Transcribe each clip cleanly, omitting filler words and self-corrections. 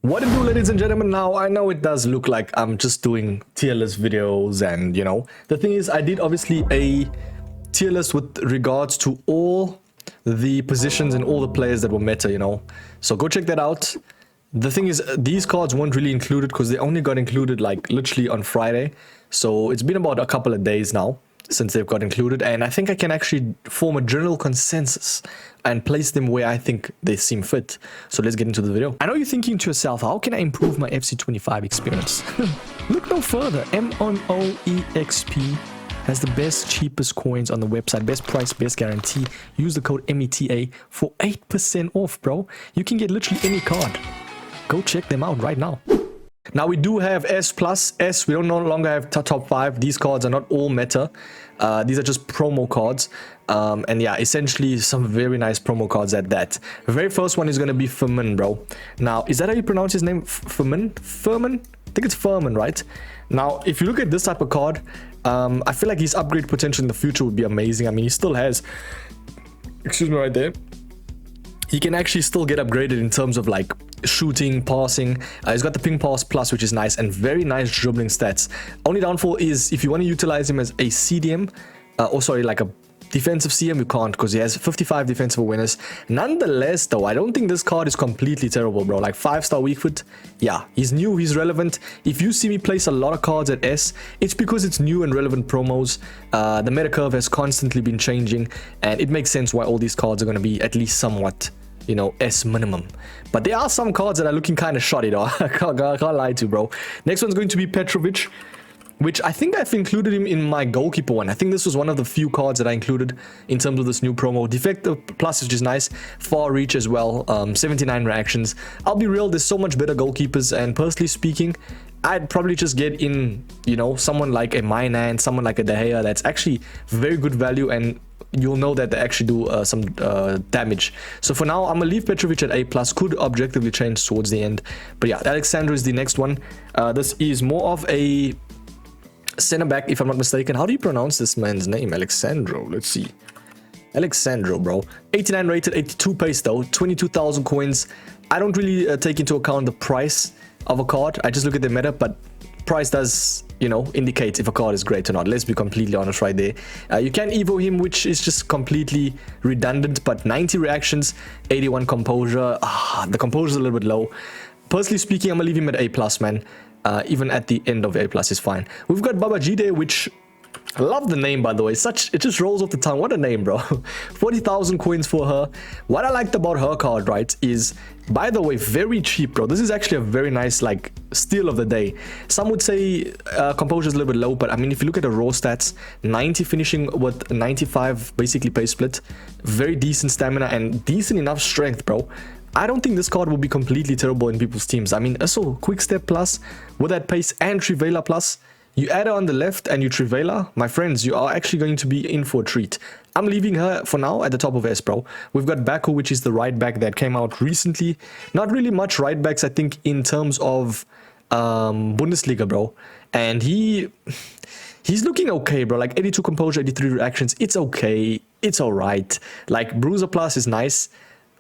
What to do, ladies and gentlemen? Now, I know it does look like I'm just doing tier list videos, and you know, the thing is, I did obviously a tier list with regards to all the positions and all the players that were meta, you know, so go check that out. The thing is, these cards weren't really included because they only got included like literally on Friday, so it's been about a couple of days now since they've got included, and I think I can actually form a general consensus and place them where I think they seem fit. So let's get into the video. I know you're thinking to yourself, how can I improve my FC25 experience? Look no further. MONOEXP has the best, cheapest coins on the website, best price, best guarantee. Use the code META for 8% off, bro. You can get literally any card. Go check them out right now. Now we do have S+. We don't no longer have top 5. These cards are not all meta. These are just promo cards. And yeah, essentially some very nice promo cards at that. The very first one is going to be Firmin, bro. Now, is that how you pronounce his name? Firmin? Firmin? I think it's Firmin, right? Now, if you look at this type of card, I feel like his upgrade potential in the future would be amazing. I mean, he still has... Excuse me right there. He can actually still get upgraded in terms of like shooting, passing. He's got the ping pass plus, which is nice, and very nice dribbling stats. Only downfall is if you want to utilize him as a CDM, or sorry, like a defensive CM, you can't because he has 55 defensive awareness. Nonetheless, though, I don't think this card is completely terrible, bro. Like 5-star weak foot. Yeah, he's new, he's relevant. If you see me place a lot of cards at S, it's because it's new and relevant promos. The meta curve has constantly been changing, and it makes sense why all these cards are going to be at least somewhat, you know, S minimum. But there are some cards that are looking kind of shoddy, though. I can't lie to you, bro. Next one's going to be Petrovic, which I think I've included him in my goalkeeper one. I think this was one of the few cards that I included in terms of this new promo. Defective plus, which is nice. Far reach as well. 79 reactions. I'll be real, there's so much better goalkeepers, and personally speaking, I'd probably just get in, you know, someone like a Mainan, someone like a De Gea that's actually very good value, and you'll know that they actually do some damage. So for now, I'm gonna leave Petrovic at A+. Could objectively change towards the end. But yeah, Alexandro is the next one. This is more of a center back, if I'm not mistaken. How do you pronounce this man's name? Alexandro. Let's see. Alexandro, bro. 89 rated, 82 pace though, 22,000 coins. I don't really take into account the price of a card. I just look at the meta, but price does, you know, indicate if a card is great or not. Let's be completely honest right there. You can evo him, which is just completely redundant, but 90 reactions, 81 composure. The composure is a little bit low. Personally speaking, I'm gonna leave him at A+, man. Even at the end of A+ is fine. We've got Babajide, which I love the name, by the way. It just rolls off the tongue. What a name, bro. 40,000 coins for her. What I liked about her card, right, is, by the way, very cheap, bro. This is actually a very nice, like, steal of the day. Some would say composure is a little bit low, but I mean, if you look at the raw stats, 90 finishing with 95 basically pace split, very decent stamina and decent enough strength, bro. I don't think this card will be completely terrible in people's teams. I mean, also quick step plus with that pace and Trivela plus. You add her on the left and you Trivela, my friends, you are actually going to be in for a treat. I'm leaving her for now at the top of S, bro. We've got Baku, which is the right back that came out recently. Not really much right backs, I think, in terms of Bundesliga, bro. And he's looking okay, bro. Like 82 composure, 83 reactions. It's okay. It's all right. Like Bruiser plus is nice.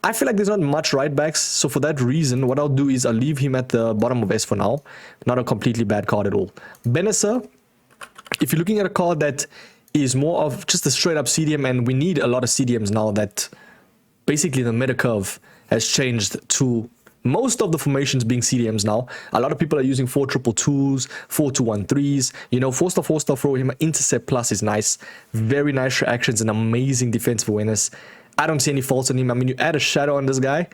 I feel like there's not much right backs, so for that reason, what I'll do is I'll leave him at the bottom of S for now. Not a completely bad card at all. Benesser, if you're looking at a card that is more of just a straight up CDM, and we need a lot of CDMs now that basically the meta curve has changed to most of the formations being CDMs now. A lot of people are using 4-2-2s, 4-2-1-3s, you know, 4-star throw him. Intercept plus is nice. Very nice reactions and amazing defensive awareness. I don't see any faults on him. I mean, you add a shadow on this guy,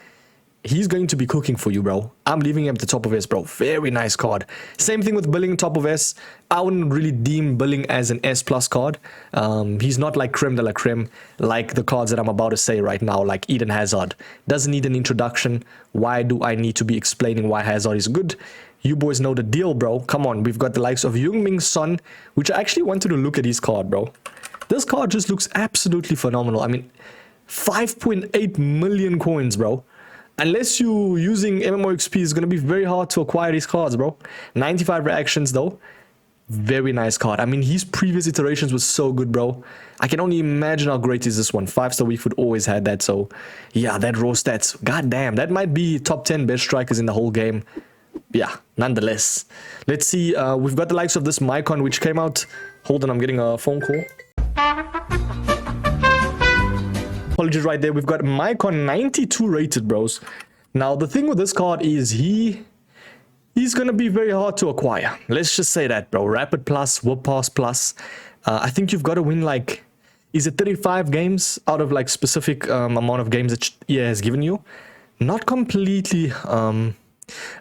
he's going to be cooking for you, bro. I'm leaving him at the top of S, bro. Very nice card. Same thing with Billing, top of S. I wouldn't really deem Billing as an S+ card. He's not like creme de la creme, like the cards that I'm about to say right now, like Eden Hazard. Doesn't need an introduction. Why do I need to be explaining why Hazard is good? You boys know the deal, bro. Come on, we've got the likes of Heung-min Son, which I actually wanted to look at his card, bro. This card just looks absolutely phenomenal. I mean, 5.8 million coins, bro. Unless you using MMOXP, it's going to be very hard to acquire these cards, bro. 95 reactions, though. Very nice card. I mean, his previous iterations were so good, bro. I can only imagine how great is this one. 5-star weak foot always had that. So, yeah, that raw stats. God damn, that might be top 10 best strikers in the whole game. Yeah, nonetheless. Let's see. We've got the likes of this maicon, which came out. Hold on, I'm getting a phone call. Apologies right there. We've got maicon 92 rated, bros. Now, the thing with this card is he's going to be very hard to acquire. Let's just say that, bro. Rapid plus, whip pass plus. I think you've got to win, like, is it 35 games out of, like, specific amount of games that EA has given you? Not completely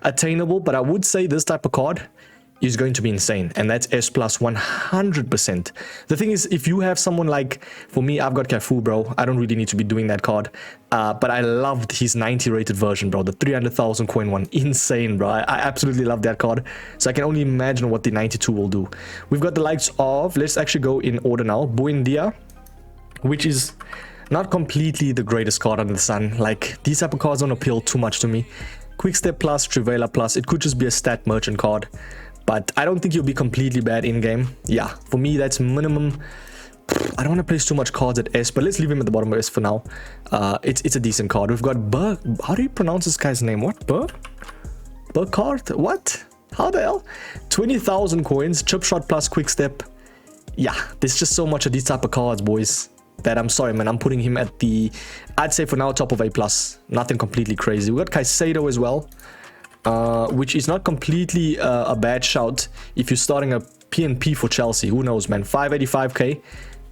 attainable, but I would say this type of card is going to be insane, and that's S plus 100%. The thing is, if you have someone like, for me, I've got Cafu, bro. I don't really need to be doing that card, but I loved his 90 rated version, bro. The 300,000 coin one, insane, bro. I absolutely love that card, so I can only imagine what the 92 will do. We've got the likes of, let's actually go in order now, Buendia, which is not completely the greatest card under the sun. Like, these type of cards don't appeal too much to me. Quick Step plus, Trivela plus, it could just be a stat merchant card, but I don't think he'll be completely bad in-game. Yeah, for me, that's minimum. I don't want to place too much cards at S, but let's leave him at the bottom of S for now. It's a decent card. We've got Burr. How do you pronounce this guy's name? What? Burkhardt? What? How the hell? 20,000 coins, Chip Shot plus Quick Step. Yeah, there's just so much of these type of cards, boys, that I'm sorry, man. I'm putting him at the, I'd say for now, top of A+. Nothing completely crazy. We got Caicedo as well, which is not completely a bad shout if you're starting a PNP for Chelsea. Who knows, man? 585k,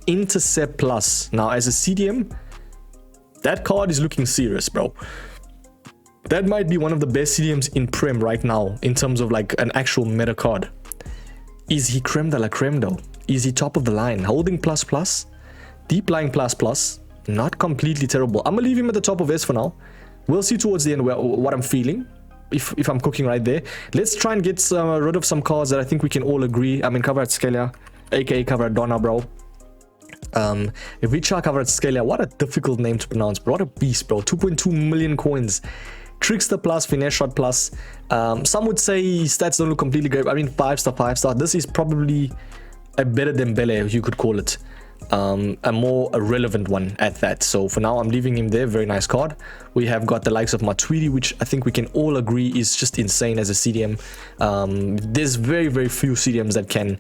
Intercept plus. Now, as a CDM, that card is looking serious, bro. That might be one of the best CDMs in Prem right now in terms of like an actual meta card. Is he creme de la creme though? Is he top of the line? Holding plus plus, deep lying plus plus, not completely terrible. I'm gonna leave him at the top of S for now. We'll see towards the end what I'm feeling, if I'm cooking right there. Let's try and get rid of some cards that I think we can all agree. I mean, Kvaratskhelia, aka Kvaradonia, bro. Vicha Kvaratskhelia, what a difficult name to pronounce, bro. What a beast, bro. 2.2 million coins. Trickster plus, Finesse Shot plus. Some would say stats don't look completely great. I mean, 5-star, 5-star. This is probably a better Dembele, you could call it. A more relevant one at that. So for now, I'm leaving him there. Very nice card. We have got the likes of Matuidi, which I think we can all agree is just insane as a CDM. There's very, very few CDMs that can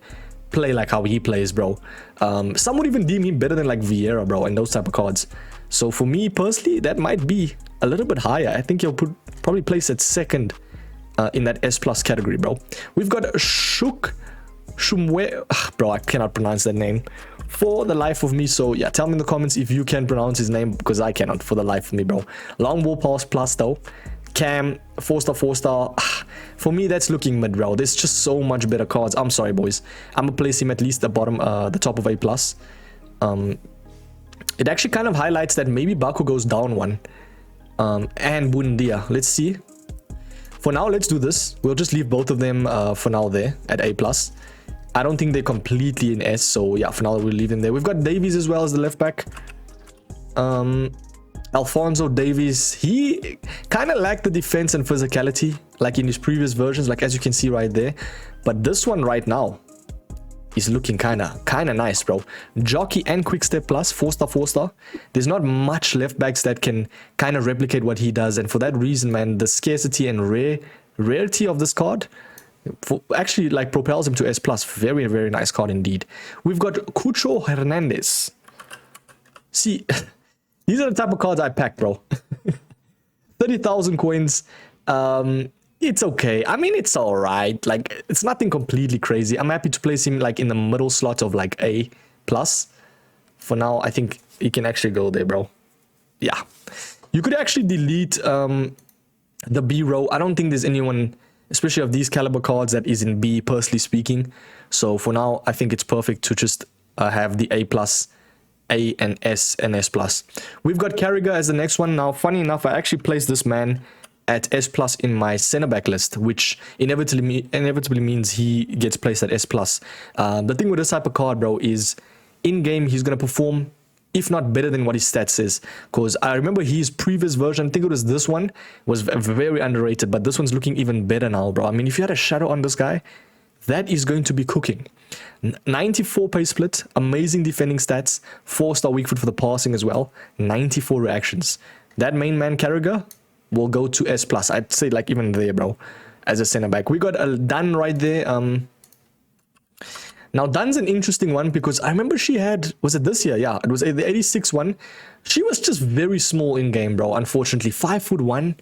play like how he plays, bro. Some would even deem him better than like Vieira, bro, and those type of cards. So for me personally, that might be a little bit higher. I think he'll probably place it second in that S plus category, bro. We've got Shumwe, bro, I cannot pronounce that name for the life of me. So yeah, tell me in the comments if you can pronounce his name, because I cannot for the life of me, bro. Long ball pass plus though. Cam, 4-star, 4-star. For me, that's looking mid, bro. There's just so much better cards. I'm sorry, boys. I'm gonna place him at least the bottom, the top of A+. It actually kind of highlights that maybe Baku goes down one. And Buendia. Let's see. For now, let's do this. We'll just leave both of them for now there at A+. I don't think they're completely in S, so yeah, for now we'll leave them there. We've got Davies as well as the left back. Alphonso Davies, he kind of lacked the defense and physicality like in his previous versions, like as you can see right there. But this one right now is looking kind of nice, bro. Jockey and Quick Step plus, 4-star, 4-star. There's not much left backs that can kind of replicate what he does, and for that reason, man, the scarcity and rarity of this card actually like propels him to S plus. Very, very nice card indeed. We've got Cucho Hernandez. See, these are the type of cards I pack, bro. 30,000 coins. It's okay. I mean, it's all right. Like, it's nothing completely crazy. I'm happy to place him like in the middle slot of like A plus. For now, I think he can actually go there, bro. Yeah. You could actually delete the B row. I don't think there's anyone, especially of these caliber cards, that is in B, personally speaking. So for now, I think it's perfect to just have the A plus, A and S plus. We've got Carragher as the next one. Now, funny enough, I actually placed this man at S plus in my center back list, which inevitably means he gets placed at S plus. The thing with this type of card, bro, is in game he's gonna perform, if not better than what his stats is. Because I remember his previous version, I think it was this one, was very underrated, but this one's looking even better now, bro. I mean, if you had a shadow on this guy, that is going to be cooking. 94 pace split, amazing defending stats, 4-star weak foot for the passing as well, 94 reactions. That main man Carragher will go to S+. I'd say like even there, bro, as a center back. We got a Dunn right there. Now Dunn's an interesting one because I remember she had, was it this year? Yeah, it was the 86 one. She was just very small in game, bro. Unfortunately, 5'1".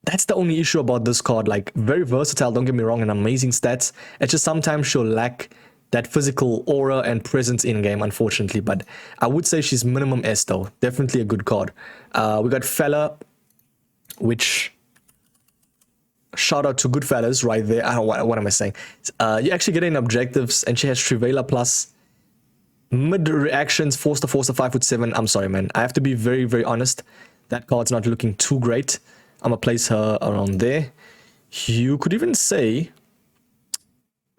That's the only issue about this card. Like, very versatile, don't get me wrong, and amazing stats. It's just sometimes she'll lack that physical aura and presence in game, unfortunately. But I would say she's minimum S though. Definitely a good card. We got Fella, which, shout out to Goodfellas right there. I don't know what am I saying. You actually get in objectives, and she has Trivela plus mid reactions, Forster, 5'7". I'm sorry, man. I have to be very, very honest. That card's not looking too great. I'm gonna place her around there. You could even say,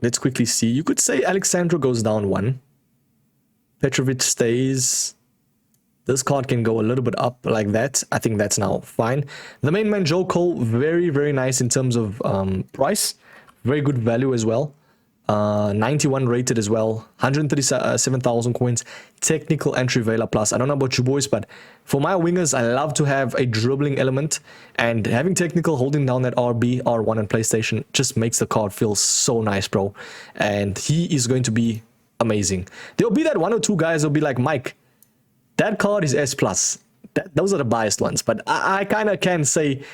let's quickly see. You could say Alexandra goes down 1. Petrovic stays. This card can go a little bit up like that. I think that's now fine. The main man, Joe Cole, very, very nice in terms of price. Very good value as well. 91 rated as well. 137,000 coins. Technical and Trivela plus. I don't know about you boys, but for my wingers, I love to have a dribbling element. And having technical, holding down that RB, R1 on PlayStation just makes the card feel so nice, bro. And he is going to be amazing. There'll be that 1 or 2 guys who'll be like, Mike, that card is S+. Those are the biased ones. But I kind of can say,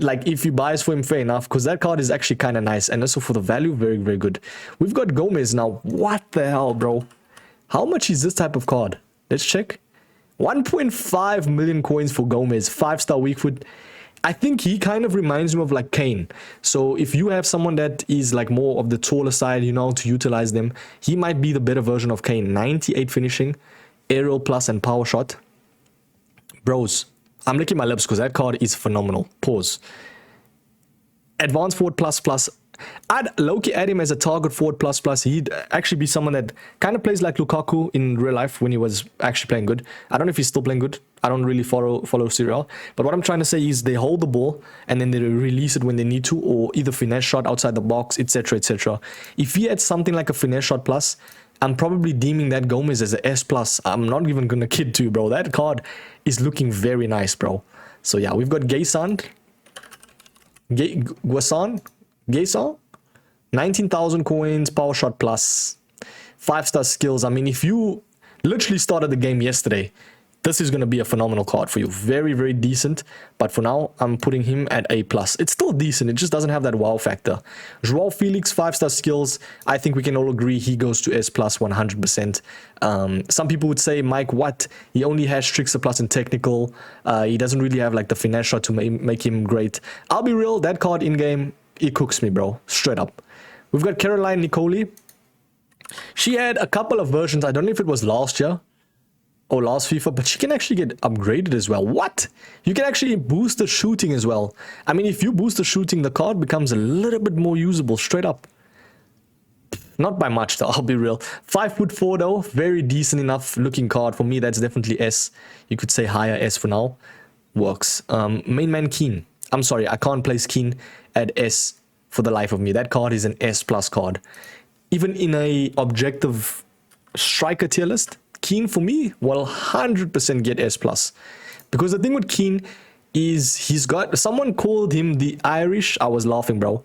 like, if you bias for him, fair enough, because that card is actually kind of nice. And also for the value, very, very good. We've got Gomez now. What the hell, bro? How much is this type of card? Let's check. 1.5 million coins for Gomez. 5-star weak foot. I think he kind of reminds me of like Kane. So if you have someone that is like more of the taller side, you know, to utilize them, he might be the better version of Kane. 98 finishing. Aerial plus and power shot. Bros, I'm licking my lips because that card is phenomenal. Pause. Advanced forward plus plus. I'd low-key add him as a target forward plus plus. He'd actually be someone that kind of plays like Lukaku in real life when he was actually playing good. I don't know if he's still playing good. I don't really follow Serial. But what I'm trying to say is they hold the ball and then they release it when they need to, or either finesse shot outside the box, etc, etc. If he had something like a finesse shot plus, I'm probably deeming that Gomez as a S+. I'm not even going to kid to you, bro. That card is looking very nice, bro. So, yeah, we've got Gayson. 19,000 coins, power shot plus, 5-star skills. I mean, if you literally started the game yesterday, this is going to be a phenomenal card for you. Very, very decent. But for now, I'm putting him at A+. It's still decent. It just doesn't have that wow factor. Joao Felix, 5-star skills. I think we can all agree he goes to S+ 100%. Some people would say, Mike, what? He only has Trickster plus and technical. He doesn't really have like the finesse shot to make him great. I'll be real. That card in-game, it cooks me, bro. Straight up. We've got Caroline Nicoli. She had a couple of versions. I don't know if it was last year or last FIFA, but she can actually get upgraded as well. What? You can actually boost the shooting as well. I mean, if you boost the shooting, the card becomes a little bit more usable, straight up. Not by much, though, I'll be real. 5'4", though. Very decent enough looking card. For me, that's definitely S. You could say higher S for now. Works. Main man Keane. I'm sorry, I can't place Keane at S for the life of me. That card is an S+ card. Even in a objective striker tier list, Keane for me will 100% get S+. Because the thing with Keane is he's got, someone called him the Irish, I was laughing, bro.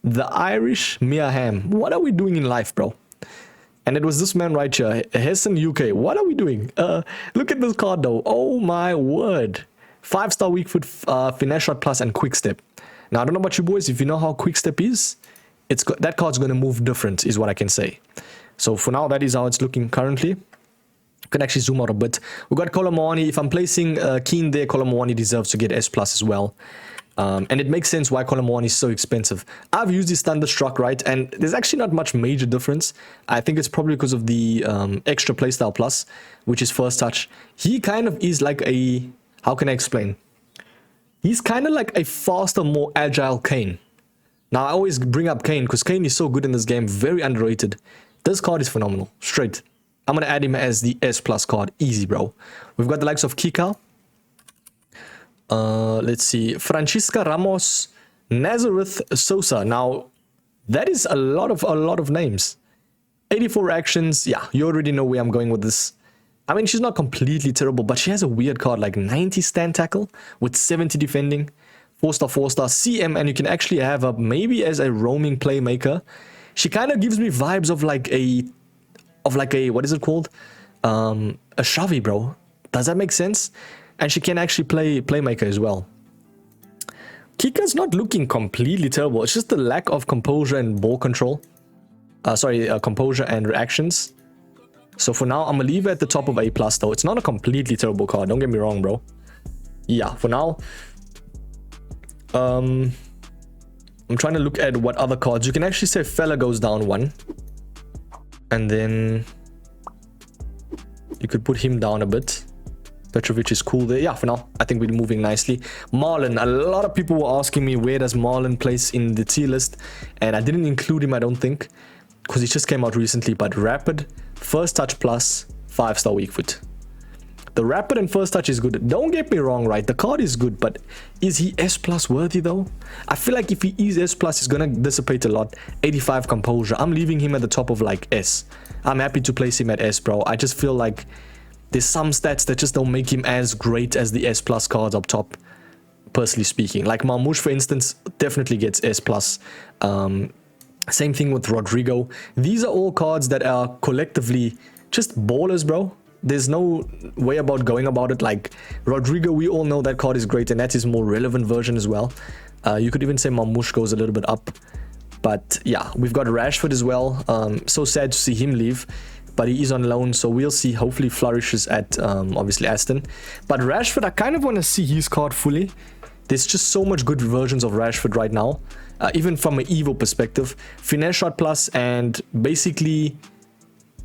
The Irish Mia Hamm. What are we doing in life, bro? And it was this man right here, Hessen UK. What are we doing? Look at this card though. Oh my word. 5-star weak foot, finesse shot plus and quick step. Now I don't know about you boys, if you know how quick step is, that card's going to move different is what I can say. So for now, that is how it's looking currently. You can actually zoom out a bit. We've got kolo muani. If I'm placing Keane there, kolo muani deserves to get S+ as well. And it makes sense why kolo muani is so expensive. I've used his Thunderstruck, right? And there's actually not much major difference. I think it's probably because of the extra playstyle plus, which is first touch. He kind of is like a, how can I explain? He's kind of like a faster, more agile Kane. Now, I always bring up Kane because Kane is so good in this game. Very underrated. This card is phenomenal. Straight. I'm going to add him as the S+ card. Easy, bro. We've got the likes of Kika. Let's see. Francisca Ramos. Nazareth Sosa. Now, That is a lot of names. 84 actions. Yeah, you already know where I'm going with this. I mean, she's not completely terrible, but she has a weird card like 90 stand tackle with 70 defending, 4-star, 4-star, CM, and you can actually have her maybe as a roaming playmaker. She kind of gives me vibes of like a, what is it called? A Xavi, bro. Does that make sense? And she can actually play playmaker as well. Kika's not looking completely terrible. It's just the lack of composure and ball control. Composure and reactions. So for now, I'm gonna leave it at the top of A+ though. It's not a completely terrible card, don't get me wrong, bro. Yeah, for now. I'm trying to look at what other cards. You can actually say Fella goes down 1. And then you could put him down a bit. Petrovic is cool there. Yeah, for now, I think we're moving nicely. Marlon, a lot of people were asking me where does Marlon place in the tier list. And I didn't include him, I don't think, because he just came out recently. But Rapid, First Touch Plus, 5-star weak foot. The Rapid and First Touch is good. Don't get me wrong, right? The card is good, but is he S+ worthy though? I feel like if he is S+, he's gonna dissipate a lot. 85 composure. I'm leaving him at the top of like S. I'm happy to place him at S, bro. I just feel like there's some stats that just don't make him as great as the S+ cards up top, personally speaking. Like Marmoush, for instance, definitely gets S+. Same thing with Rodrigo. These are all cards that are collectively just ballers, bro. There's no way about going about it. Like Rodrigo, we all know that card is great, and that's his more relevant version as well. You could even say Marmoush goes a little bit up. But yeah, we've got Rashford as well. So sad to see him leave, but he is on loan, so we'll see. Hopefully flourishes at obviously Aston. But Rashford, I kind of want to see his card fully. There's just so much good versions of Rashford right now, even from an Evo perspective. Finesse shot plus, and basically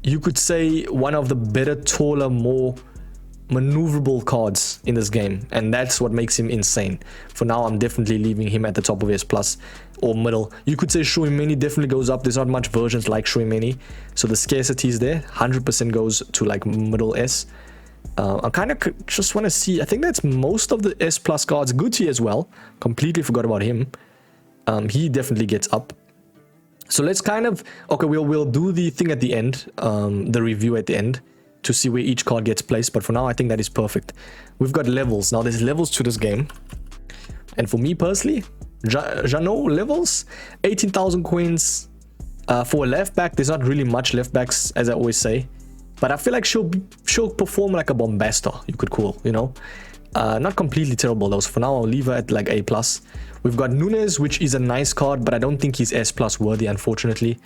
you could say one of the better, taller, more maneuverable cards in this game, and that's what makes him insane. For now, I'm definitely leaving him at the top of S+ or middle. You could say Shuimeni definitely goes up. There's not much versions like Shuimeni, so the scarcity is there. 100% goes to like middle S. I kind of just want to see. I think that's most of the S+ cards. Guti as well. Completely forgot about him. He definitely gets up. So let's kind of, okay, we'll do the thing at the end, the review at the end, to see where each card gets placed. But for now, I think that is perfect. We've got levels. Now there's levels to this game, and for me personally, Jeannot levels 18,000 coins. For a left back, there's not really much left backs, as I always say, but I feel like she'll perform like a Bombasta, you could call, you know. Not completely terrible though, so for now I'll leave her at like A+. We've got Nunes, which is a nice card, but I don't think he's S+ worthy, unfortunately.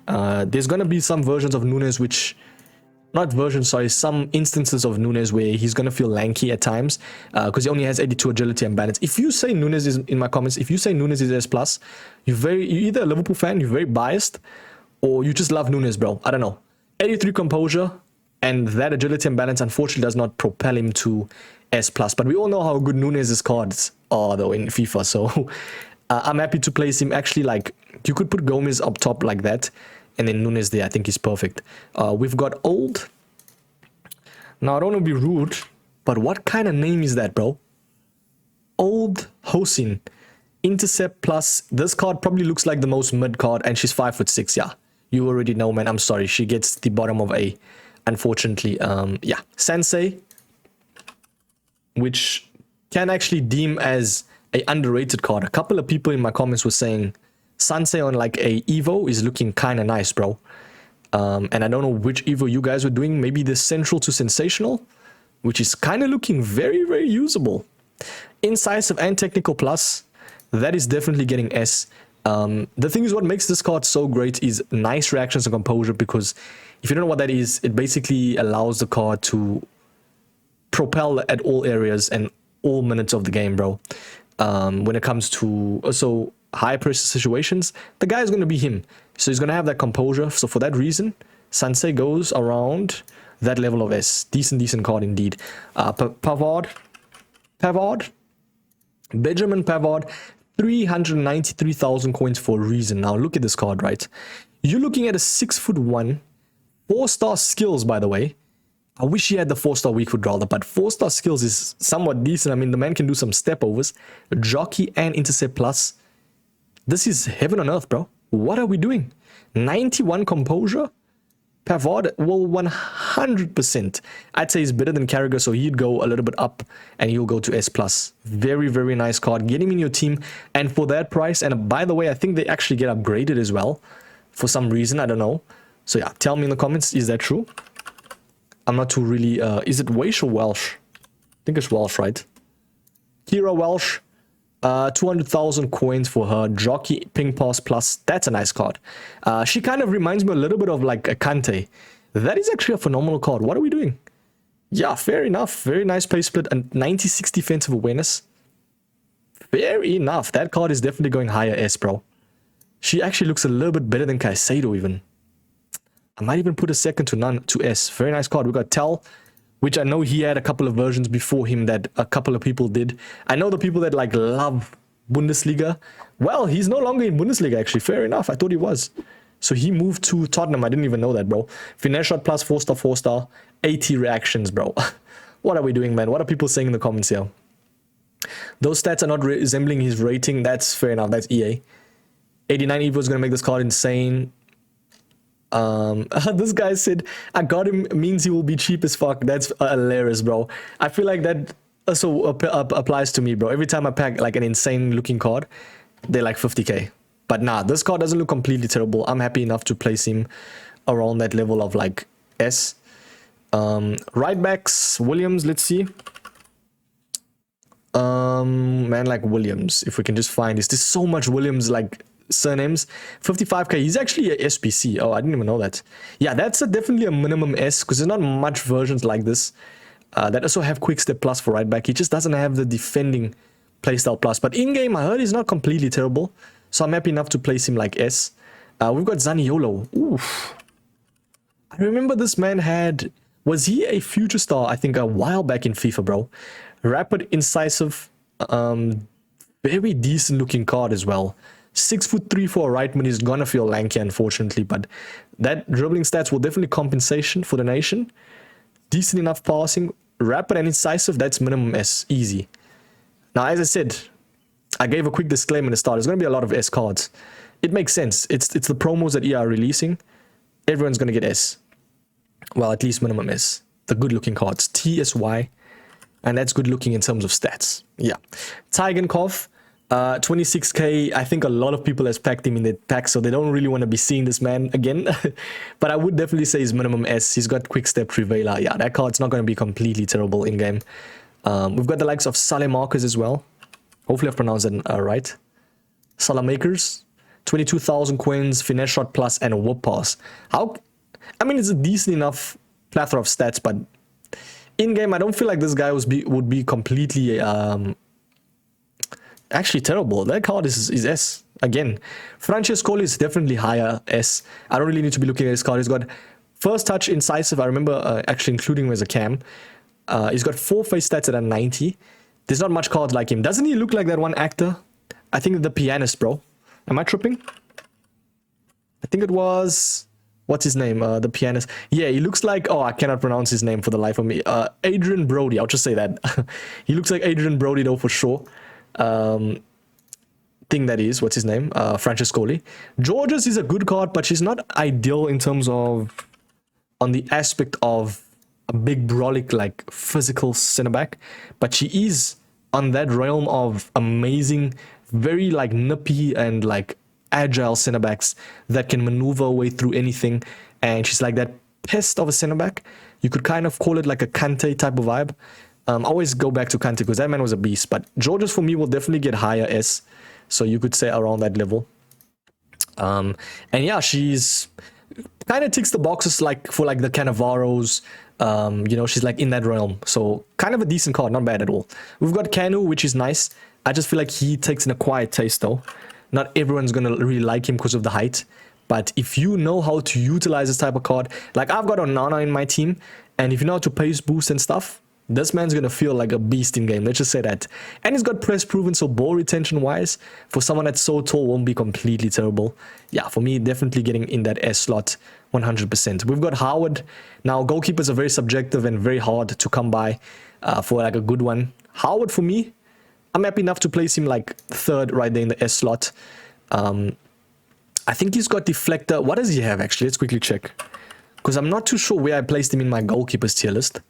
There's gonna be some versions of Nunes which, not versions, sorry, some instances of Nunes where he's gonna feel lanky at times, because he only has 82 agility and balance. If you say Nunes is, in my comments, if you say Nunes is S+, you're either a Liverpool fan, you're very biased, or you just love Nunes, bro. I don't know. 83 composure, and that agility and balance unfortunately does not propel him to S+, but we all know how good Nunes' cards are though in FIFA, so I'm happy to place him. Actually, like, you could put Gomez up top like that, and then Nunes there. I think he's perfect. We've got Old. Now, I don't want to be rude, but what kind of name is that, bro? Old Hosin. Intercept plus. This card probably looks like the most mid card, and she's 5'6". Yeah, you already know, man. I'm sorry. She gets the bottom of A, unfortunately. Yeah. Sensei, which can actually deem as a underrated card. A couple of people in my comments were saying Sensei on like a Evo is looking kind of nice, bro. And I don't know which Evo you guys were doing. Maybe the Central to Sensational, which is kind of looking very, very usable. Incisive and Technical Plus, that is definitely getting S. The thing is, what makes this card so great is nice reactions and composure, because if you don't know what that is, it basically allows the card to propel at all areas and all minutes of the game, bro. When it comes to also high pressure situations, the guy is going to be him, so he's going to have that composure. So for that reason, Sensei goes around that level of S. Decent card indeed. Pavard, Benjamin Pavard, 393,000 coins for a reason. Now look at this card, right? You're looking at a 6'1", 4-star skills, by the way. I wish he had the 4-star weak foot rather, but 4-star skills is somewhat decent. I mean, the man can do some step overs, jockey and intercept plus. This is heaven on earth, bro. What are we doing? 91 composure? Pavard, well, 100%. I'd say he's better than Carragher, so he'd go a little bit up and he'll go to S+. Very, very nice card. Get him in your team. And for that price, and by the way, I think they actually get upgraded as well. For some reason, I don't know. So yeah, tell me in the comments, is that true? I'm not too really... is it Welsh or Welsh? I think it's Welsh, right? Kira Welsh. 200,000 coins for her. Jockey Ping Pass Plus. That's a nice card. She kind of reminds me a little bit of like a Kante. That is actually a phenomenal card. What are we doing? Yeah, fair enough. Very nice play split and 96 defensive awareness. Fair enough. That card is definitely going higher S, bro. She actually looks a little bit better than Caicedo even. I might even put a second to none to S. Very nice card. We got Tel, which I know he had a couple of versions before him that a couple of people did. I know the people that like love Bundesliga. Well, he's no longer in Bundesliga actually. Fair enough. I thought he was. So he moved to Tottenham. I didn't even know that, bro. Finesse shot plus 4-star, 4-star. 80 reactions, bro. What are we doing, man? What are people saying in the comments here? Those stats are not resembling his rating. That's fair enough. That's EA. 89 Evo is going to make this card insane. This guy said, I got him means he will be cheap as fuck. That's hilarious, bro. I feel like that also applies to me, bro. Every time I pack like an insane looking card, they're like 50k. But nah, this card doesn't look completely terrible. I'm happy enough to place him around that level of like S. Right backs, Williams, let's see. Man, like Williams, if we can just find this. There's so much Williams like surnames. 55k. He's actually a SBC. Oh, I didn't even know that. Yeah, that's definitely a minimum S because there's not much versions like this that also have quick step plus for right back. He just doesn't have the defending playstyle plus. But in game, I heard he's not completely terrible, so I'm happy enough to place him like S. We've got Zaniolo. Oof. I remember this man had... Was he a future star? I think a while back in FIFA, bro. Rapid, incisive, very decent looking card as well. 6'3" for a right mid is gonna feel lanky, unfortunately, but that dribbling stats will definitely compensation for the nation. Decent enough passing, rapid and incisive. That's minimum S, easy. Now, as I said, I gave a quick disclaimer in the start. There's gonna be a lot of S cards. It makes sense. It's the promos that EA are releasing. Everyone's gonna get S. Well, at least minimum S. The good looking cards, TSY, and that's good looking in terms of stats. Yeah, Tigenkov. 26k. I think a lot of people has packed him in the pack, so they don't really want to be seeing this man again. But I would definitely say he's minimum S. He's got quick step Trivela. Yeah, that card's not going to be completely terrible in game. We've got the likes of Saleh Markers as well. Hopefully I've pronounced it right. Salah Makers, 22,000 coins, finesse shot plus, and a whoop pass. How? I mean, it's a decent enough plethora of stats, but in game, I don't feel like this guy would be completely actually terrible. That card is S again. Francescoli is definitely higher S. I don't really need to be looking at his card. He's got first touch, incisive. I remember actually including him as a cam. He's got 4 face stats at a 90. There's not much cards like him. Doesn't he look like that one actor? I think the pianist, bro. Am I tripping? I think it was... What's his name? The pianist. Yeah, he looks like... Oh, I cannot pronounce his name for the life of me. Adrian Brody. I'll just say that. He looks like Adrian Brody, though, for sure. Thing that is, what's his name? Francescoli. Georges is a good card, but she's not ideal in terms of... On the aspect of a big, brolic, like, physical centre-back. But she is on that realm of amazing, very, like, nippy and, like... agile center backs that can maneuver a way through anything, and she's like that pest of a center back. You could kind of call it like a Kante type of vibe. I always go back to Kante because that man was a beast, but Georges for me will definitely get higher S, so you could say around that level. And yeah, she's kind of ticks the boxes like for like the Cannavaros. You know, she's like in that realm, so kind of a decent card, not bad at all. We've got Canu, which is nice. I just feel like he takes an acquired taste though. Not everyone's going to really like him because of the height. But if you know how to utilize this type of card, like I've got Onana in my team, and if you know how to pace boost and stuff, this man's going to feel like a beast in game. Let's just say that. And he's got press proven, so ball retention wise, for someone that's so tall, won't be completely terrible. Yeah, for me, definitely getting in that S slot 100%. We've got Howard. Now, goalkeepers are very subjective and very hard to come by for like a good one. Howard, for me, I'm happy enough to place him like third right there in the S slot. I think he's got deflector. What does he have actually? Let's quickly check. Because I'm not too sure where I placed him in my goalkeepers tier list.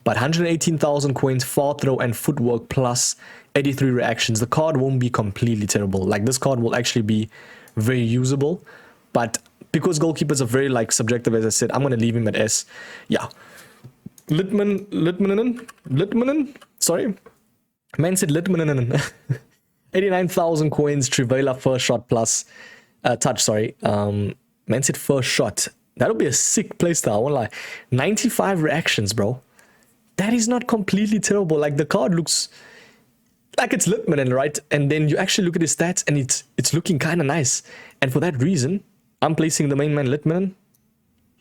But 118,000 coins, far throw and footwork plus 83 reactions. The card won't be completely terrible. Like, this card will actually be very usable. But because goalkeepers are very, like, subjective, as I said, I'm going to leave him at S. Yeah. Litmanen? Sorry. Man said Litmanen. 89,000 coins, Trivela first shot plus touch, sorry. Man said first shot. That'll be a sick playstyle, I won't lie. 95 reactions, bro. That is not completely terrible. Like, the card looks like it's Litmanen, right? And then you actually look at his stats and it's looking kind of nice. And for that reason, I'm placing the main man Litmanen.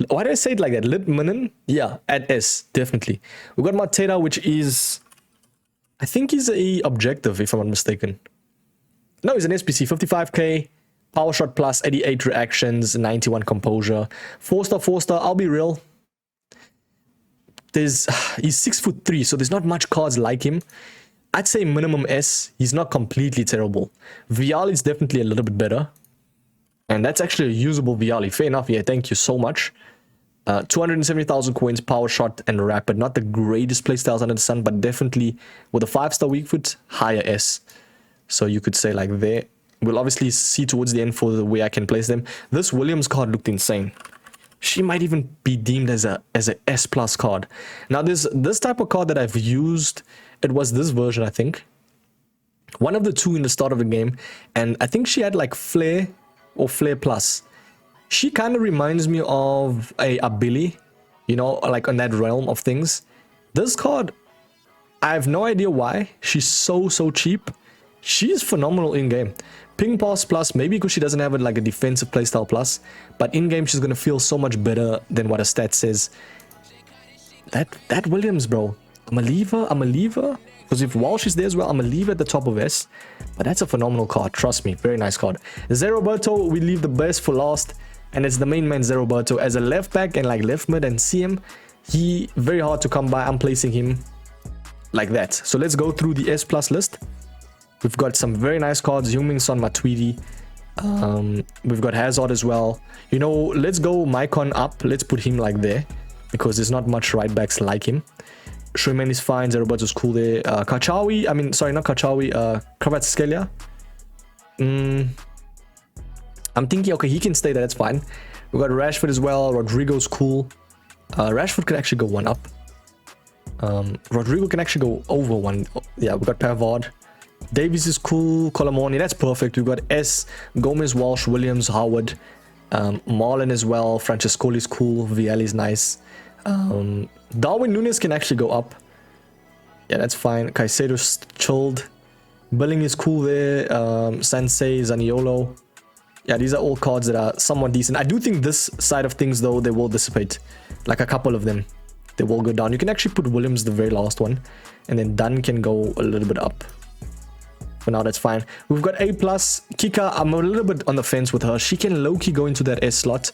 Why did I say it like that? Litmanen? Yeah, at S, definitely. We got Mateta, which is, I think he's a objective, if I'm not mistaken. No, he's an SBC, 55k, power shot plus, 88 reactions, 91 composure. 4-star, I'll be real. He's 6'3", so there's not much cards like him. I'd say minimum S. He's not completely terrible. Viali is definitely a little bit better. And that's actually a usable Viali. Fair enough, yeah, thank you so much. 270,000 coins, power shot, and rapid. Not the greatest playstyles under the sun, but definitely with a 5-star weak foot, higher S. So you could say like there. We'll obviously see towards the end for the way I can place them. This Williams card looked insane. She might even be deemed as a S+ card. Now, this type of card that I've used, it was this version, I think. One of the two in the start of the game. And I think she had like Flare or Flare Plus. She kind of reminds me of a Billy, you know, like on that realm of things. This card, I have no idea why. She's so cheap. She's phenomenal in-game. Ping pass plus, maybe because she doesn't have it like a defensive playstyle plus, but in-game she's going to feel so much better than what her stat says. That Williams, bro. I'm going to leave her. Because if while she's there as well, I'm going to leave her at the top of S. But that's a phenomenal card, trust me. Very nice card. Zeroberto, we leave the best for last. And it's the main man Zeroberto. As a left back and like left mid and CM, he very hard to come by. I'm placing him like that. So let's go through the S+ list. We've got some very nice cards. Heung-min Son, Matuidi. We've got Hazard as well. You know, let's go Maicon up. Let's put him like there. Because there's not much right backs like him. Schumann is fine. Zeroberto's cool there. Kachawi. I mean, sorry, not Kachawi. Kvaratskhelia. I'm thinking, okay, he can stay there. That's fine. We've got Rashford as well. Rodrigo's cool. Rashford can actually go one up. Rodrigo can actually go over one. Yeah, we've got Pavard. Davies is cool. Colomoni, that's perfect. We've got S, Gomez, Walsh, Williams, Howard, Marlon as well. Francescoli is cool. Viali is nice. Darwin Núñez can actually go up. Yeah, that's fine. Caicedo's chilled. Billing is cool there. Sansei, Zaniolo. Yeah, these are all cards that are somewhat decent. I do think this side of things, though, they will dissipate. Like a couple of them. They will go down. You can actually put Williams, the very last one. And then Dunn can go a little bit up. For now, that's fine. We've got A+. Kika, I'm a little bit on the fence with her. She can low-key go into that S slot.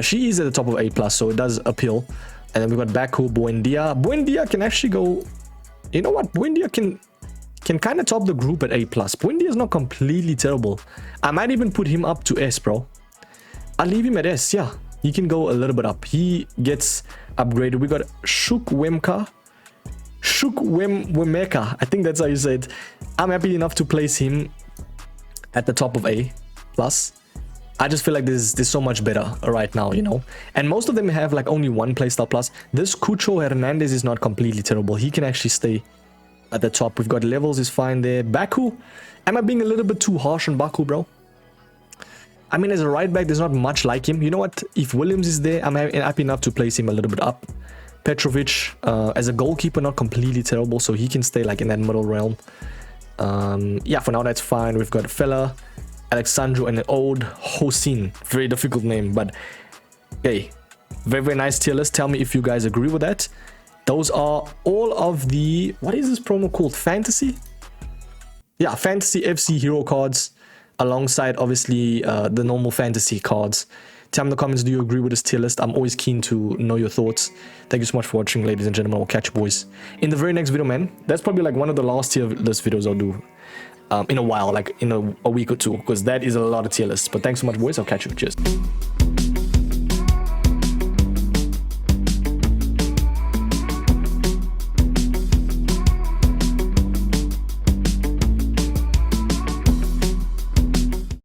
She is at the top of A+, so it does appeal. And then we've got Baku, Buendia. Buendia can actually go... You know what? Buendia can kind of top the group at A+. Buendia is not completely terrible. I might even put him up to S, bro. I'll leave him at S, yeah. He can go a little bit up. He gets upgraded. We got Chukwuemeka. I think that's how you say it. I'm happy enough to place him at the top of A+. I just feel like there's so much better right now, you know. And most of them have like only one playstyle plus. This Cucho Hernandez is not completely terrible. He can actually stay at the top. We've got levels is fine there. Baku, am I being a little bit too harsh on Baku, bro? I mean, as a right back, there's not much like him. You know what? If Williams is there, I'm happy enough to place him a little bit up. Petrovic, as a goalkeeper, not completely terrible, so he can stay like in that middle realm. Yeah, for now that's fine. We've got Fella, Alexandro, and an old Hossein. Very difficult name, but hey, very nice tier list. Tell me if you guys agree with that. Those are all of the, what is this promo called? Fantasy? Yeah, Fantasy FC hero cards alongside obviously the normal fantasy cards. Tell me in the comments, do you agree with this tier list? I'm always keen to know your thoughts. Thank you so much for watching, ladies and gentlemen. I'll catch you boys in the very next video, man. That's probably like one of the last tier list videos I'll do. in a while, like in a week or two, because that is a lot of tier lists. But thanks so much, boys. I'll catch you. Cheers.